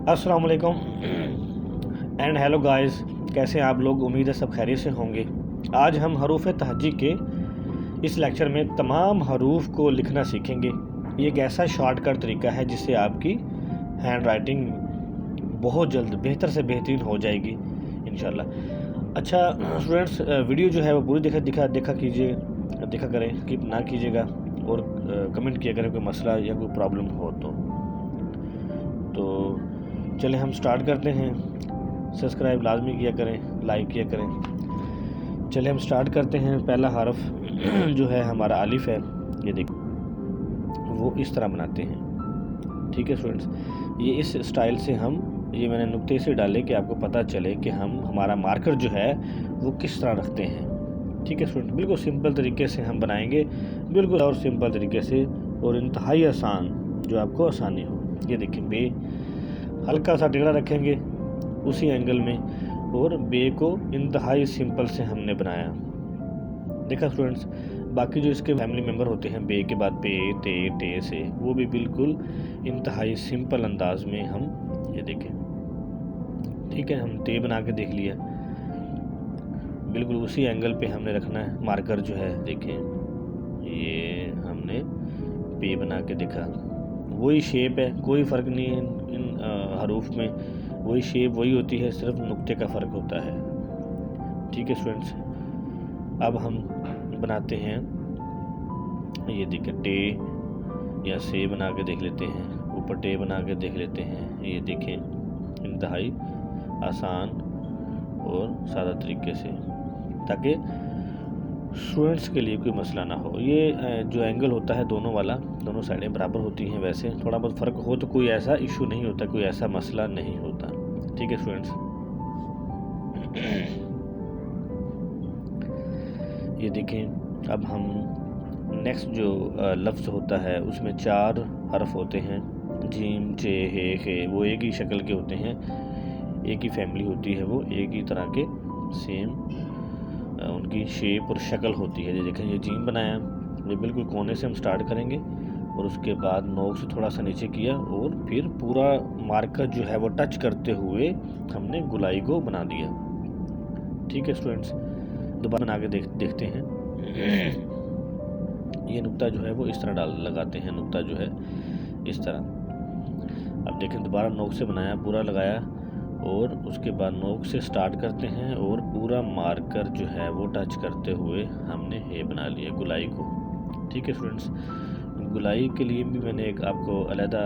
अस्सलाम वालेकुम and hello guys, कैसे हैं आप लोग। उम्मीद है सब खैरियत से होंगे। आज हम हरूफ तहज्जी के इस लेक्चर में तमाम हरूफ को लिखना सीखेंगे। ये एक ऐसा शॉर्टकट तरीका है जिससे आपकी हैंड राइटिंग बहुत जल्द बेहतर से बेहतरीन हो जाएगी इंशाल्लाह। अच्छा स्टूडेंट्स, वीडियो जो है वो पूरी देखा करें, स्किप ना कीजिएगा और कमेंट किया करें कोई मसला या कोई प्रॉब्लम हो तो चलें हम स्टार्ट करते हैं। सब्सक्राइब लाजमी किया करें, लाइक किया करें। चलें हम स्टार्ट करते हैं। पहला हरफ जो है हमारा अलिफ है, ये देखिए वो इस तरह बनाते हैं। ठीक है स्टूडेंट्स, ये इस स्टाइल से ये मैंने नुक्ते से डाले कि आपको पता चले कि हमारा मार्कर जो है वो किस तरह रखते हैं। ठीक है स्टूडेंट, बिल्कुल सिंपल तरीके से हम बनाएंगे, बिल्कुल और सिंपल तरीके से और इंतहाई आसान, जो आपको आसानी हो। ये देखिए बे हल्का सा टेढ़ा रखेंगे उसी एंगल में, और बे को इंतहाई सिंपल से हमने बनाया। देखा स्टूडेंट्स, बाकी जो इसके फैमिली मेम्बर होते हैं बे के बाद पे ते टे से, वो भी बिल्कुल इंतहाई सिंपल अंदाज में हम ये देखें। ठीक है, हम ते बना के देख लिया, बिल्कुल उसी एंगल पे हमने रखना है मार्कर जो है। देखें ये हमने पे बना के देखा, वही शेप है, कोई फ़र्क नहीं है इन हरूफ में, वही शेप वही होती है, सिर्फ नुक्ते का फ़र्क होता है। ठीक है स्टूडेंट्स, अब हम बनाते हैं, ये देखिए टे या से बना के देख लेते हैं, ऊपर टे बना के देख लेते हैं। ये देखें इंतहाई आसान और सादा तरीके से, ताकि स्टूडेंट्स के लिए कोई मसला ना हो। ये जो एंगल होता है दोनों वाला, दोनों साइडें बराबर होती हैं। वैसे थोड़ा बहुत फ़र्क हो तो कोई ऐसा इशू नहीं होता, कोई ऐसा मसला नहीं होता। ठीक है स्टूडेंट्स, ये देखें अब हम नेक्स्ट जो लफ्ज़ होता है उसमें 4 हरफ होते हैं, जीम चे हे खे, वो एक ही शक्ल के होते हैं, एक ही फैमिली होती है, वो एक ही तरह के सेम उनकी शेप और शक्ल होती है। ये देखें ये जीम बनाया, ये बिल्कुल कोने से हम स्टार्ट करेंगे और उसके बाद नोक से थोड़ा सा नीचे किया और फिर पूरा मार्कर जो है वो टच करते हुए हमने गुलाई को बना दिया। ठीक है स्टूडेंट्स, दोबारा बना के देखते हैं। ये नुक्ता जो है वो इस तरह लगाते हैं, नुक्ता जो है इस तरह। अब देखें दोबारा नोक से बनाया, पूरा लगाया और उसके बाद नोक से स्टार्ट करते हैं और पूरा मार्कर जो है वो टच करते हुए हमने हे बना लिया गुलाई को। ठीक है स्टूडेंट्स, गुलाई के लिए भी मैंने एक आपको अलहदा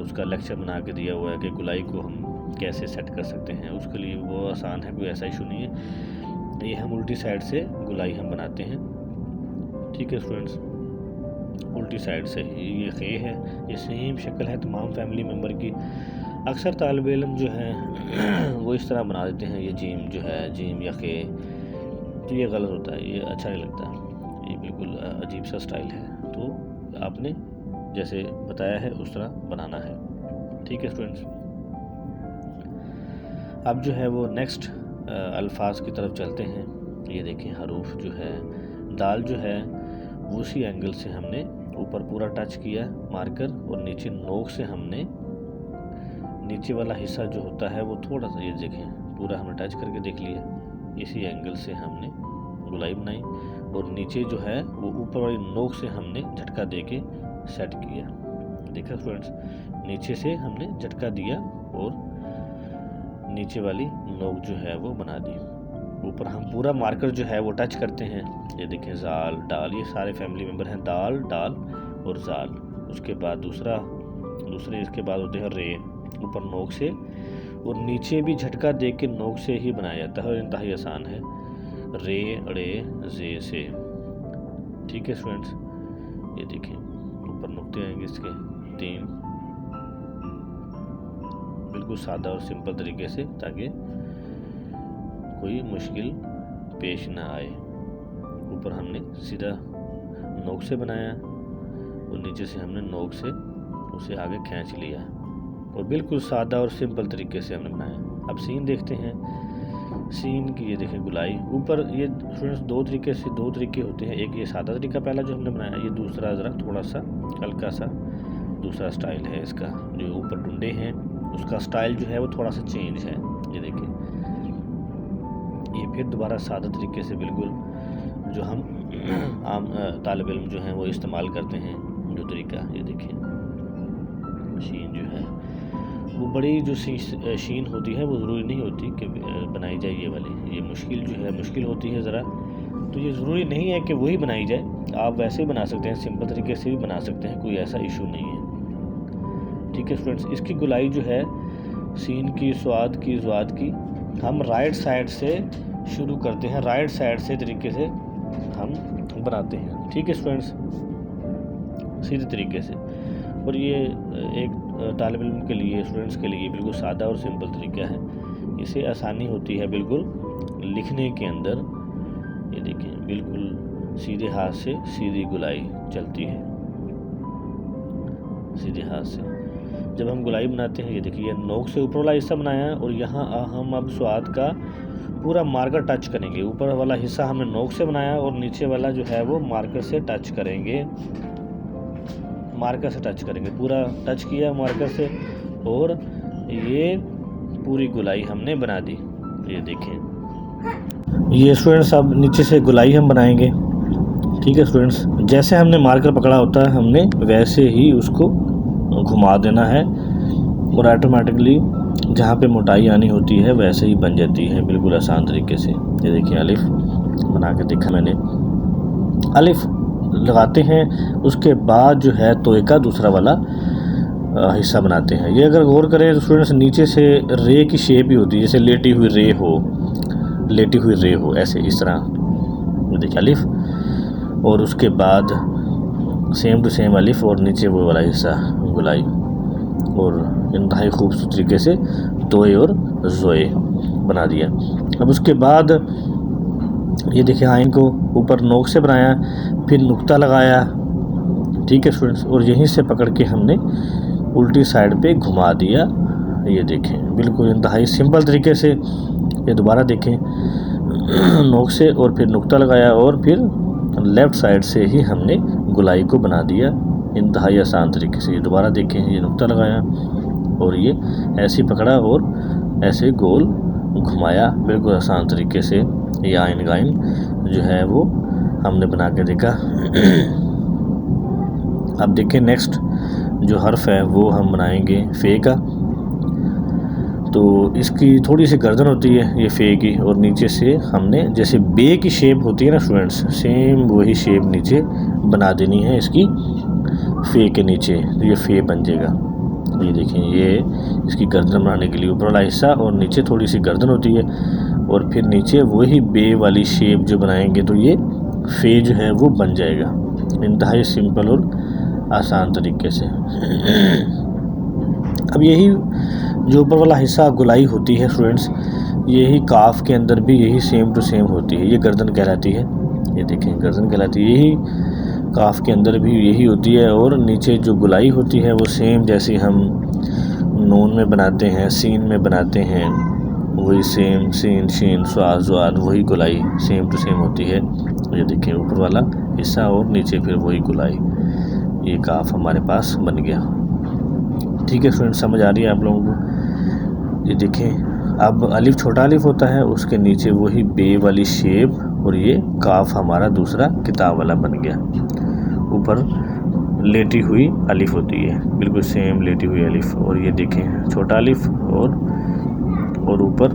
उसका लेक्चर बना के दिया हुआ है कि गुलाई को हम कैसे सेट कर सकते हैं। उसके लिए वो आसान है, कोई ऐसा इशू नहीं है। ये हम उल्टी साइड से गुलाई हम बनाते हैं। ठीक है स्टूडेंट्स, उल्टी साइड से ये खे है, ये सेम शक्ल है तमाम फैमिली मेम्बर की। अक्सर तालिब इल्म जो है वो इस तरह बना देते हैं, ये जीम जो है जीम या खे, तो ये गलत होता है, ये अच्छा नहीं लगता, ये बिल्कुल अजीब सा स्टाइल है। तो आपने जैसे बताया है उस तरह बनाना है। ठीक है स्टूडेंट्स, अब जो है वो नेक्स्ट अल्फाज की तरफ चलते हैं। ये देखें हरूफ जो है, दाल जो है वो उसी एंगल से हमने ऊपर पूरा टच किया मार्कर, और नीचे नोक से हमने नीचे वाला हिस्सा जो होता है वो थोड़ा सा, ये देखें पूरा हमने टच करके देख लिया, इसी एंगल से हमने गुलाई बनाई और नीचे जो है वो ऊपर वाली नोक से हमने झटका दे के सेट किया। देखा स्टूडेंट्स, नीचे से हमने झटका दिया और नीचे वाली नोक जो है वो बना दी। ऊपर हम पूरा मार्कर जो है वो टच करते हैं। ये देखें जाल डाल, ये सारे फैमिली मेम्बर हैं, दाल डाल और जाल। उसके बाद दूसरे इसके बाद होते हैं रे, ऊपर नोक से, और नीचे भी झटका दे के नोक से ही बनाया जाता है और इंतहाई आसान है, रे रे जे से। ठीक है स्टूडेंट्स, ये देखें ऊपर नुक्ते आएंगे इसके 3, बिल्कुल सादा और सिंपल तरीके से, ताकि कोई मुश्किल पेश ना आए। ऊपर हमने सीधा नोक से बनाया और नीचे से हमने नोक से उसे आगे खींच लिया और बिल्कुल सादा और सिंपल तरीके से हमने बनाया। अब सीन देखते हैं, सीन की ये देखें गुलाई ऊपर। ये स्टूडेंट्स दो तरीके होते हैं, एक ये सादा तरीका पहला जो हमने बनाया, ये दूसरा ज़रा थोड़ा सा हल्का सा दूसरा स्टाइल है इसका, जो ऊपर डंडे हैं उसका स्टाइल जो है वो थोड़ा सा चेंज है। ये देखिए, ये फिर दोबारा सादा तरीके से बिल्कुल जो हम आम तालिब इल्म जो हैं वो इस्तेमाल करते हैं जो तरीका, ये देखिए शीन जो है वो बड़ी जो शीन होती है वो ज़रूरी नहीं होती कि बनाई जाए ये वाली, ये मुश्किल जो है मुश्किल होती है ज़रा, तो ये ज़रूरी नहीं है कि वही बनाई जाए, आप वैसे ही बना सकते हैं, सिंपल तरीके से भी बना सकते हैं, कोई ऐसा इशू नहीं है। ठीक है स्टूडेंट्स, इसकी गुलाई जो है सीन की, स्वाद की, ज़्वाद की, हम राइट साइड से शुरू करते हैं, राइट साइड से तरीके से हम बनाते हैं। ठीक है स्टूडेंट्स, सीधे तरीके से। और ये एक तालिब इल्म के लिए, स्टूडेंट्स के लिए बिल्कुल सादा और सिंपल तरीका है, इसे आसानी होती है बिल्कुल लिखने के अंदर। ये देखिए बिल्कुल सीधे हाथ से सीधी गुलाई चलती है, सीधे हाथ से जब हम गुलाई बनाते हैं। ये देखिए नोक से ऊपर वाला हिस्सा बनाया है और यहाँ हम अब स्वाद का पूरा मार्कर टच करेंगे। ऊपर वाला हिस्सा हमने नोक से बनाया और नीचे वाला जो है वो मार्कर से टच करेंगे, मार्कर से टच करेंगे, पूरा टच किया मार्कर से और ये पूरी गुलाई हमने बना दी। ये देखें, ये स्टूडेंट्स अब नीचे से गुलाई हम बनाएंगे। ठीक है स्टूडेंट्स, जैसे हमने मार्कर पकड़ा होता है हमने वैसे ही उसको घुमा देना है और ऑटोमेटिकली जहाँ पे मोटाई आनी होती है वैसे ही बन जाती है, बिल्कुल आसान तरीके से। ये देखिए अलिफ बना के देखा मैंने, अलिफ लगाते हैं, उसके बाद जो है तोय का दूसरा वाला हिस्सा बनाते हैं। ये अगर गौर करें तो स्टूडेंट्स नीचे से रे की शेप ही होती है, जैसे लेटी हुई रे हो, लेटी हुई रे हो, ऐसे इस तरह। देखिए अलिफ और उसके बाद सेम टू सेम अलिफ और नीचे वो वाला हिस्सा गुलाई, और इंतहाई खूबसूरत तरीके से तोय और ज़ोए बना दिया। अब उसके बाद ये देखिए आइन को ऊपर नोक से बनाया, फिर नुक्ता लगाया। ठीक है स्टूडेंट्स, और यहीं से पकड़ के हमने उल्टी साइड पे घुमा दिया। ये देखें बिल्कुल इंतहाई सिंपल तरीके से। ये दोबारा देखें, नोक से और फिर नुक्ता लगाया और फिर लेफ़्ट साइड से ही हमने गुलाई को बना दिया इंतहाई आसान तरीके से। ये दोबारा देखें, ये नुक्ता लगाया और ये ऐसे पकड़ा और ऐसे गोल घुमाया, बिल्कुल आसान तरीके से। ये आइन गाइन जो है वो हमने बना के देखा। अब देखें नेक्स्ट जो हर्फ है वो हम बनाएंगे फ़े का। तो इसकी थोड़ी सी गर्दन होती है ये फ़े की, और नीचे से हमने जैसे बे की शेप होती है ना स्टूडेंट्स, सेम वही शेप नीचे बना देनी है इसकी फ़े के नीचे, तो ये फ़े बन जाएगा। ये देखें, ये इसकी गर्दन बनाने के लिए ऊपर वाला हिस्सा और नीचे थोड़ी सी गर्दन होती है, और फिर नीचे वही बे वाली शेप जो बनाएंगे तो ये फ़े जो है वो बन जाएगा इंतहाई सिंपल और आसान तरीके से। अब यही जो ऊपर वाला हिस्सा गुलाई होती है स्टूडेंट्स, यही काफ के अंदर भी यही सेम टू सेम होती है, ये गर्दन कहलाती है। ये देखें गर्दन कहलाती है, यही काफ के अंदर भी यही होती है, और नीचे जो गुलाई होती है वो सेम जैसे हम नून में बनाते हैं, सीन में बनाते हैं, वही सेम सीन शीन स्वाद ज़्वाद वही गुलाई सेम टू सेम होती है। ये देखें ऊपर वाला हिस्सा और नीचे फिर वही गुलाई, ये काफ हमारे पास बन गया। ठीक है स्टूडेंट, समझ आ रही है आप लोगों को? ये देखें अब अलिफ छोटा अलिफ होता है, उसके नीचे वही बे वाली शेप, और ये काफ हमारा दूसरा किताब वाला बन गया। ऊपर लेटी हुई अलिफ होती है, बिल्कुल सेम लेटी हुई अलिफ, और ये देखें छोटा अलिफ और ऊपर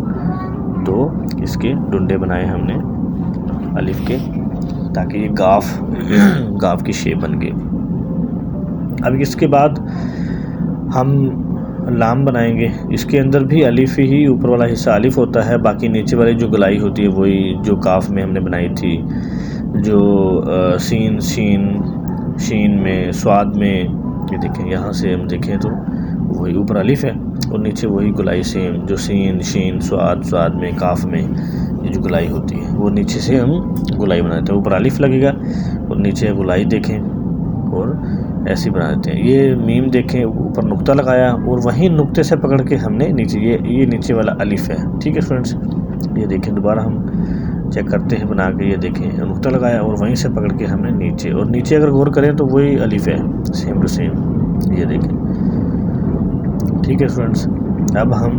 दो इसके डुंडे बनाए हमने अलिफ के, ताकि ये गाफ की शेप बन गई। अब इसके बाद हम लाम बनाएंगे, इसके अंदर भी अलिफ ही ऊपर वाला हिस्सा अलिफ होता है, बाकी नीचे वाली जो गुलाई होती है वही जो काफ में हमने बनाई थी, जो सीन शीन में स्वाद में। ये देखें यहाँ से हम देखें तो वही ऊपर अलिफ है और नीचे वही गुलाई सेम जो सीन शीन स्वाद में काफ में ये जो गुलाई होती है वो नीचे से हम गुलाई बनाते हैं। ऊपर अलिफ लगेगा और नीचे गुलाई देखें और ऐसे बना देते हैं। ये मीम देखें ऊपर नुक्ता लगाया और वहीं नुक्ते से पकड़ के हमने नीचे ये नीचे वाला अलिफ है। ठीक है स्टूडेंट्स, ये देखें दोबारा हम चेक करते हैं बना के। ये देखें नुक्ता लगाया और वहीं से पकड़ के हमने नीचे, और नीचे अगर गौर करें तो वही अलिफ है सेम टू सेम। ये देखें, ठीक है स्टूडेंट्स, अब हम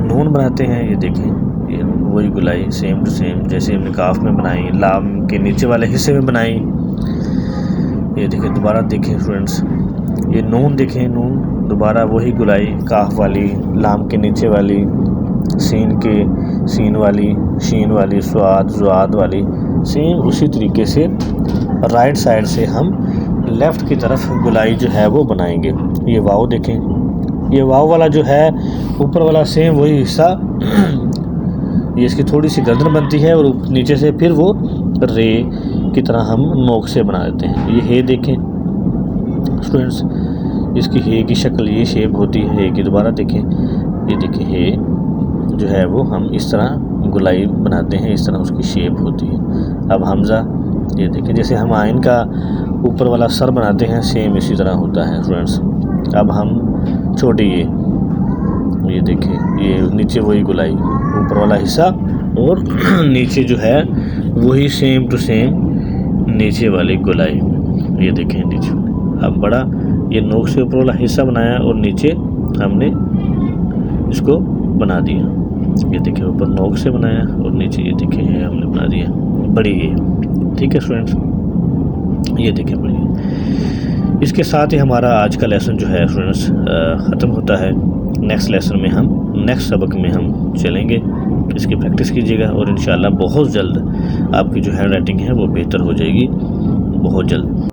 नून बनाते हैं। ये देखें, ये वही गुलाई सेम टू सेम जैसे हमने काफ में बनाई, लाम के नीचे वाले हिस्से में बनाई। ये देखें, दोबारा देखें स्टूडेंट्स, ये नून देखें, नून दोबारा वही गुलाई काफ वाली, लाम के नीचे वाली, सीन के सीन वाली, शीन वाली, स्वाद जुआद वाली, सेम उसी तरीके से राइट साइड से हम लेफ़्ट की तरफ गुलाई जो है वो बनाएंगे। ये वाव देखें, ये वाव वाला जो है ऊपर वाला सेम वही हिस्सा, ये इसकी थोड़ी सी गर्दन बनती है और नीचे से फिर वो रे की तरह हम नोक से बना देते हैं। ये हे देखें स्टूडेंट्स, इसकी हे की शक्ल ये शेप होती है हे की। दोबारा देखें, ये देखें हे जो है वो हम इस तरह गुलाई बनाते हैं, इस तरह उसकी शेप होती है। अब हमज़ा, ये देखें जैसे हम आइन का ऊपर वाला सर बनाते हैं सेम इसी तरह होता है स्टूडेंट्स। अब हम छोटी ये देखें, ये नीचे वही गुलाई ऊपर वाला हिस्सा और नीचे जो है वही सेम टू सेम नीचे वाली गुलाई। ये देखें नीचे, अब बड़ा ये नोक से ऊपर वाला हिस्सा बनाया और नीचे हमने इसको बना दिया। ये देखिए ऊपर नोक से बनाया और नीचे ये देखिए है हमने बना दिया बड़ी ये। ठीक है स्टूडेंट्स, ये देखिए बड़ी। इसके साथ ही हमारा आज का लेसन जो है स्टूडेंट्स ख़त्म होता है। नेक्स्ट लेसन में हम नेक्स्ट सबक में हम चलेंगे, इसकी प्रैक्टिस कीजिएगा और इंशाल्लाह बहुत जल्द आपकी जो हैंड राइटिंग है वो बेहतर हो जाएगी, बहुत जल्द।